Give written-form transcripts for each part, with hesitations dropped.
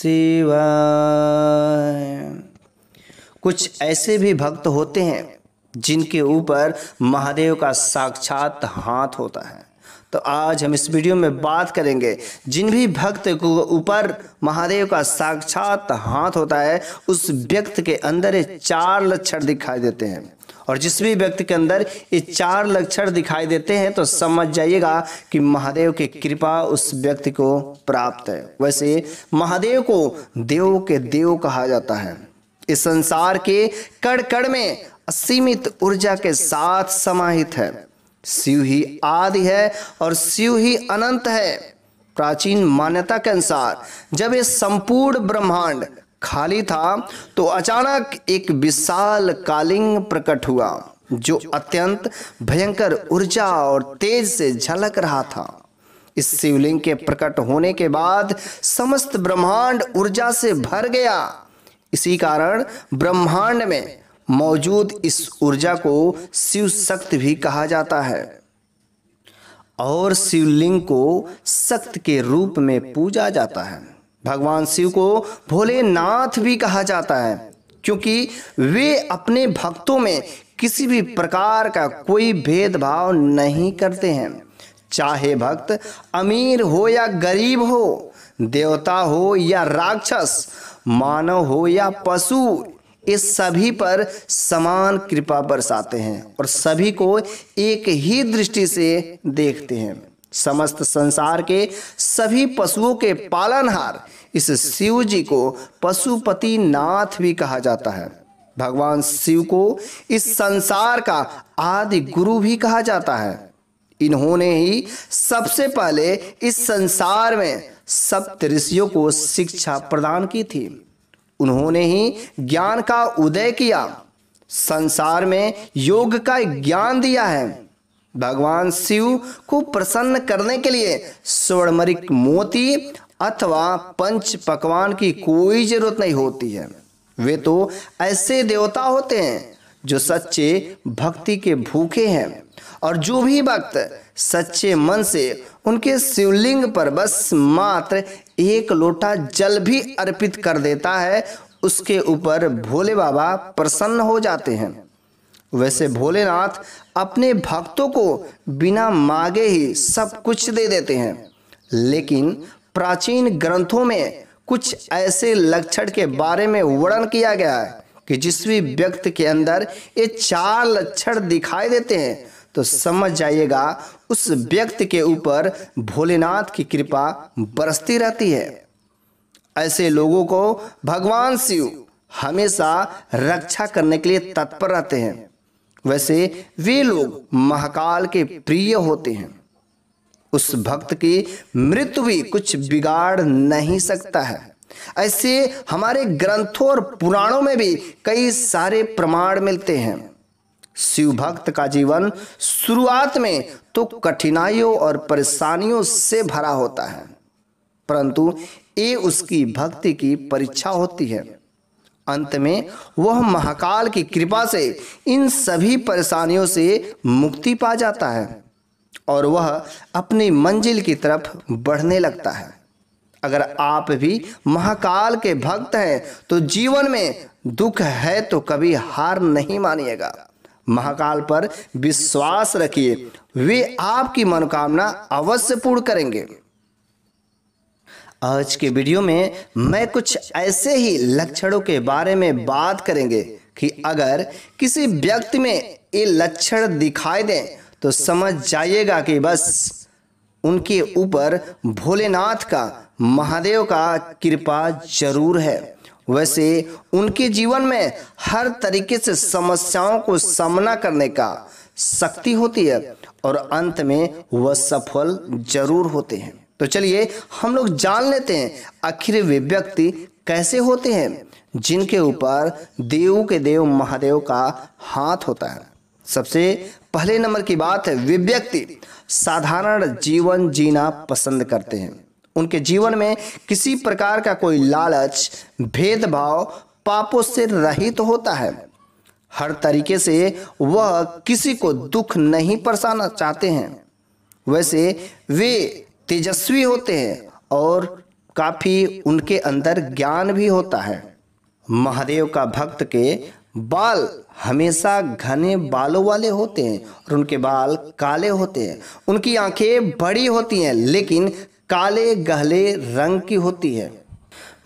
शिवाय। कुछ ऐसे भी भक्त होते हैं जिनके ऊपर महादेव का साक्षात हाथ होता है। तो आज हम इस वीडियो में बात करेंगे जिन भी भक्त को ऊपर महादेव का साक्षात हाथ होता है उस व्यक्ति के अंदर ये 4 लक्षण दिखाई देते हैं। और जिस भी व्यक्ति के अंदर ये 4 लक्षण दिखाई देते हैं तो समझ जाइएगा कि महादेव की कृपा उस व्यक्ति को प्राप्त है। वैसे महादेव को देव के देव कहा जाता है। इस संसार के कण कण में असीमित ऊर्जा के साथ समाहित है। शिव ही आदि है और शिव ही अनंत है। प्राचीन मान्यता के अनुसार जब ये संपूर्ण ब्रह्मांड खाली था तो अचानक एक विशाल कालिंग प्रकट हुआ जो अत्यंत भयंकर ऊर्जा और तेज से झलक रहा था। इस शिवलिंग के प्रकट होने के बाद समस्त ब्रह्मांड ऊर्जा से भर गया। इसी कारण ब्रह्मांड में मौजूद इस ऊर्जा को शिव शक्ति भी कहा जाता है और शिवलिंग को शक्ति के रूप में पूजा जाता है। भगवान शिव को भोलेनाथ भी कहा जाता है क्योंकि वे अपने भक्तों में किसी भी प्रकार का कोई भेदभाव नहीं करते हैं। चाहे भक्त अमीर हो या गरीब हो, देवता हो या राक्षस, मानव हो या पशु, इस सभी पर समान कृपा बरसाते हैं और सभी को एक ही दृष्टि से देखते हैं। समस्त संसार के सभी पशुओं के पालनहार इस शिव जी को पशुपति नाथ भी कहा जाता है। भगवान शिव को इस संसार का आदि गुरु भी कहा जाता है। इन्होंने ही सबसे पहले इस संसार में सप्त ऋषियों को शिक्षा प्रदान की थी। उन्होंने ही ज्ञान का उदय किया, संसार में योग का ज्ञान दिया है। भगवान शिव को प्रसन्न करने के लिए स्वर्णमणिक मोती अथवा पंच पकवान की कोई जरूरत नहीं होती है। वे तो ऐसे देवता होते हैं जो सच्चे भक्ति के भूखे हैं और जो भी भक्त सच्चे मन से उनके शिवलिंग पर बस मात्र 1 लोटा जल भी अर्पित कर देता है उसके ऊपर भोले बाबा प्रसन्न हो जाते हैं। वैसे भोलेनाथ अपने भक्तों को बिना मांगे ही सब कुछ दे देते हैं, लेकिन प्राचीन ग्रंथों में कुछ ऐसे लक्षण के बारे में वर्णन किया गया है कि जिस भी व्यक्ति के अंदर ये 4 लक्षण दिखाई देते हैं तो समझ जाइएगा उस व्यक्ति के ऊपर भोलेनाथ की कृपा बरसती रहती है। ऐसे लोगों को भगवान शिव हमेशा रक्षा करने के लिए तत्पर रहते हैं। वैसे वे लोग महाकाल के प्रिय होते हैं। उस भक्त की मृत्यु भी कुछ बिगाड़ नहीं सकता है। ऐसे हमारे ग्रंथों और पुराणों में भी कई सारे प्रमाण मिलते हैं। शिव भक्त का जीवन शुरुआत में तो कठिनाइयों और परेशानियों से भरा होता है, परंतु ये उसकी भक्ति की परीक्षा होती है। अंत में वह महाकाल की कृपा से इन सभी परेशानियों से मुक्ति पा जाता है और वह अपनी मंजिल की तरफ बढ़ने लगता है। अगर आप भी महाकाल के भक्त हैं तो जीवन में दुख है तो कभी हार नहीं मानिएगा। महाकाल पर विश्वास रखिए, वे आपकी मनोकामना अवश्य पूर्ण करेंगे। आज के वीडियो में मैं कुछ ऐसे ही लक्षणों के बारे में बात करेंगे कि अगर किसी व्यक्ति में ये लक्षण दिखाई दें तो समझ जाइएगा कि बस उनके ऊपर भोलेनाथ का, महादेव का कृपा जरूर है। वैसे उनके जीवन में हर तरीके से समस्याओं को सामना करने का शक्ति होती है और अंत में वह सफल जरूर होते हैं। तो चलिए हम लोग जान लेते हैं आखिर वे व्यक्ति कैसे होते हैं जिनके ऊपर देव के देव महादेव का हाथ होता है। सबसे पहले नंबर की बात है, वे व्यक्ति साधारण जीवन जीना पसंद करते हैं। उनके जीवन में किसी प्रकार का कोई लालच, भेदभाव, पापों से रहित होता है। हर तरीके से वह किसी को दुख नहीं पहुंचाना चाहते हैं। वैसे वे तेजस्वी होते हैं और काफी उनके अंदर ज्ञान भी होता है। महादेव का भक्त के बाल हमेशा घने बालों वाले होते हैं और उनके बाल काले होते हैं। उनकी आंखें बड़ी होती हैं लेकिन काले गहरे रंग की होती है।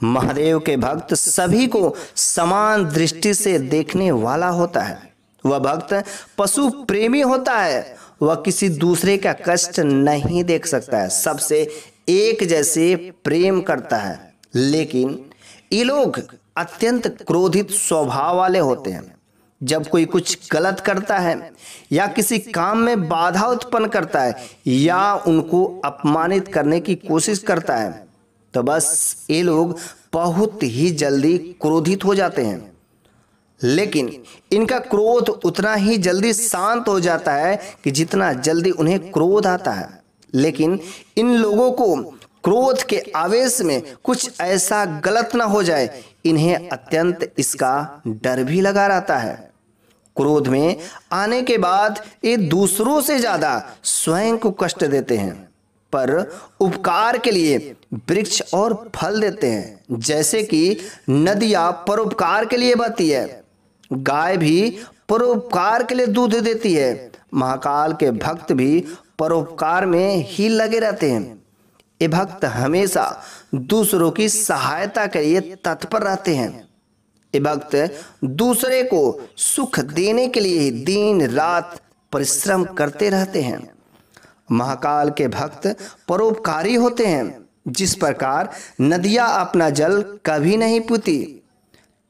महादेव के भक्त सभी को समान दृष्टि से देखने वाला होता है। वह भक्त पशु प्रेमी होता है। वह किसी दूसरे का कष्ट नहीं देख सकता है, सबसे एक जैसे प्रेम करता है। लेकिन ये लोग अत्यंत क्रोधित स्वभाव वाले होते हैं। जब कोई कुछ गलत करता है या किसी काम में बाधा उत्पन्न करता है या उनको अपमानित करने की कोशिश करता है तो बस ये लोग बहुत ही जल्दी क्रोधित हो जाते हैं। लेकिन इनका क्रोध उतना ही जल्दी शांत हो जाता है कि जितना जल्दी उन्हें क्रोध आता है। लेकिन इन लोगों को क्रोध के आवेश में कुछ ऐसा गलत ना हो जाए, इन्हें अत्यंत इसका डर भी लगा रहता है। क्रोध में आने के बाद ये दूसरों से ज्यादा स्वयं को कष्ट देते हैं, पर उपकार के लिए वृक्ष और फल देते हैं। जैसे कि नदियां परोपकार के लिए बहती है, गाय भी परोपकार के लिए दूध देती है। महाकाल के भक्त भी परोपकार में ही लगे रहते हैं। ये भक्त हमेशा दूसरों की सहायता के लिए तत्पर रहते हैं। ये भक्त दूसरे को सुख देने के लिए दिन रात परिश्रम करते रहते हैं। महाकाल के भक्त परोपकारी होते हैं। जिस प्रकार नदियां अपना जल कभी नहीं पीती,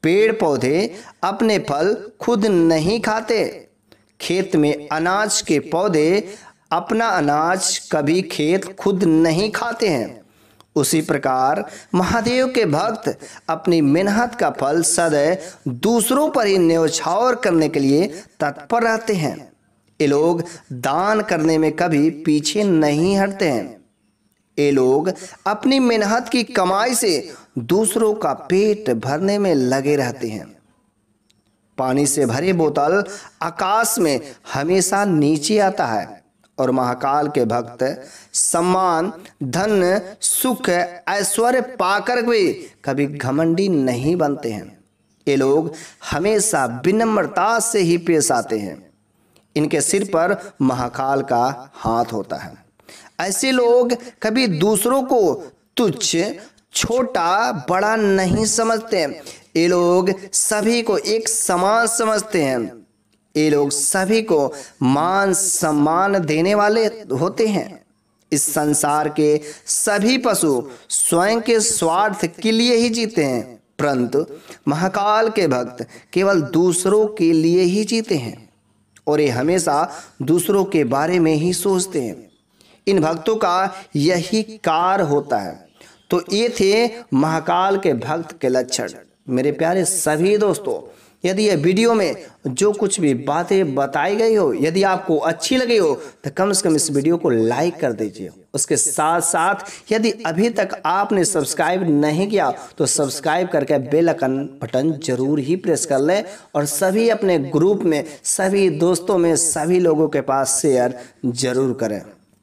पेड़ पौधे अपने फल खुद नहीं खाते, खेत में अनाज के पौधे अपना अनाज कभी खेत खुद नहीं खाते हैं, उसी प्रकार महादेव के भक्त अपनी मेहनत का फल सदैव दूसरों पर ही न्यौछावर करने के लिए तत्पर रहते हैं। ये लोग दान करने में कभी पीछे नहीं हटते हैं। ये लोग अपनी मेहनत की कमाई से दूसरों का पेट भरने में लगे रहते हैं। पानी से भरी बोतल आकाश में हमेशा नीचे आता है और महाकाल के भक्त सम्मान, धन, सुख, ऐश्वर्य पाकर भी कभी घमंडी नहीं बनते हैं। ये लोग हमेशा विनम्रता से ही पेश आते हैं। इनके सिर पर महाकाल का हाथ होता है। ऐसे लोग कभी दूसरों को तुच्छ, छोटा, बड़ा नहीं समझते। ये लोग सभी को एक समान समझते हैं। ये लोग सभी को मान सम्मान देने वाले होते हैं। इस संसार के सभी पशु स्वयं के स्वार्थ के लिए ही जीते हैं, परंतु महाकाल के भक्त केवल दूसरों के लिए ही जीते हैं और ये हमेशा दूसरों के बारे में ही सोचते हैं। इन भक्तों का यही कार्य होता है। तो ये थे महाकाल के भक्त के लक्षण। मेरे प्यारे सभी दोस्तों, यदि यह वीडियो में जो कुछ भी बातें बताई गई हो, यदि आपको अच्छी लगी हो तो कम से कम इस वीडियो को लाइक कर दीजिए। उसके साथ साथ यदि अभी तक आपने सब्सक्राइब नहीं किया तो सब्सक्राइब करके बेल आइकन बटन जरूर ही प्रेस कर लें और सभी अपने ग्रुप में, सभी दोस्तों में, सभी लोगों के पास शेयर जरूर करें।